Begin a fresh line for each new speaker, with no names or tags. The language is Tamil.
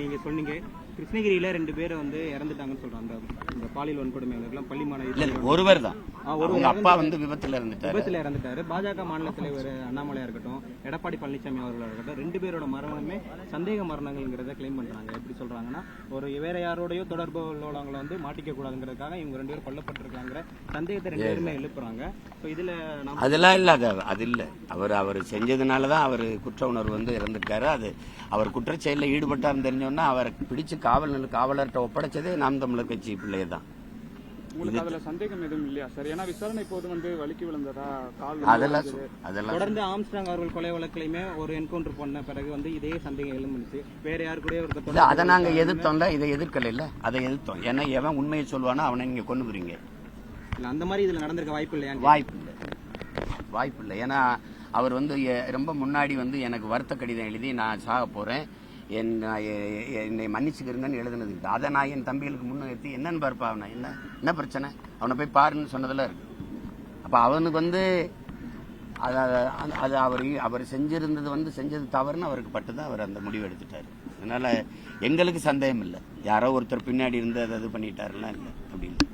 நீங்க சொன்னீங்க கிருஷ்ணகிரியில 2 பேர் வந்து இறந்துட்டாங்கன்னு சொல்றாங்க. இந்த பாலியல் வன்கொடுமையாளர்கள் பள்ளி மாணவி
ஒருவர் தான். அவங்க அப்பா வந்து விபத்துல
இறந்துட்டாரு. பாஜக மாநில தலைவர் அண்ணாமலையா இருக்கட்டும், எடப்பாடி பழனிசாமி அவர்களா இருக்கட்டும், 2 பேரோட மரணமே சந்தேக மரணங்கள்ங்கிறத கிளைம் பண்றாங்க. எப்படி சொல்றாங்கன்னா, ஒரு வேற யாரோடய தொடர்பு உள்ளவங்களை வந்து மாட்டிக்க கூடாதுங்கிறதுக்காக இவங்க 2 பேரும் கொல்லப்பட்டிருக்காங்கிற சந்தேகத்தை 2 பேருமே எழுப்புறாங்க. இதுல
அதெல்லாம் இல்ல, அது இல்ல. அவர் செஞ்சதுனாலதான் அவர் குற்ற உணர்வு வந்து இறந்துட்டாரு. அது அவர் குற்றச்செயலில் ஈடுபட்டார் தெரிஞ்சோன்னா அவரை பிடிச்சு காவலர்கிட்ட ஒப்படைச்சதே நாம் தமிழர் கட்சி பிள்ளையே தான்.
உங்களுக்கு அதுல சந்தேகம் எதுவும் இல்லையா சார்? ஏன்னா விசாரணை போது வந்து வலிக்கு விழுந்ததா
அதெல்லாம்
தொடர்ந்து ஆம்ஸ்ட்ராங் அவர்கள் கொலை வழக்கிலையுமே ஒரு என்கவுண்டர் பண்ண பிறகு வந்து இதே சந்தேகம் எழுந்துச்சு. வேற யாரு கூட
அதை நாங்க எதிர்த்தோம்ல, இதை எதிர்க்கல இல்ல, அதை எதிர்த்தோம். ஏன்னா எவன் உண்மையை சொல்லுவானோ அவனை நீங்க கொண்டு போறீங்க.
அந்த மாதிரி இதுல நடந்திருக்க வாய்ப்பு இல்லையா?
வாய்ப்பு இல்லை. ஏன்னா அவர் வந்து ரொம்ப முன்னாடி வந்து எனக்கு வருத்த கடிதம் எழுதி நான் சாக போறேன், என்னை மன்னிச்சுக்கிறங்கன்னு எழுதுனது. அதை நான் என் தம்பிகளுக்கு முன்னிறுத்தி என்னன்னு பார்ப்பா, அவனை என்ன பிரச்சனை, அவனை போய் பாருன்னு சொன்னதெல்லாம் இருக்கு. அப்ப அவனுக்கு வந்து அது அவர் செஞ்சிருந்தது வந்து செஞ்சது தவறுன்னு அவருக்கு பட்டுதான் அவர் அந்த முடிவு எடுத்துட்டாரு. அதனால எங்களுக்கு சந்தேகம் இல்லை, யாரோ ஒருத்தர் பின்னாடி இருந்து அதை இது பண்ணிட்டாருலாம் இல்லை, அப்படி இல்லை.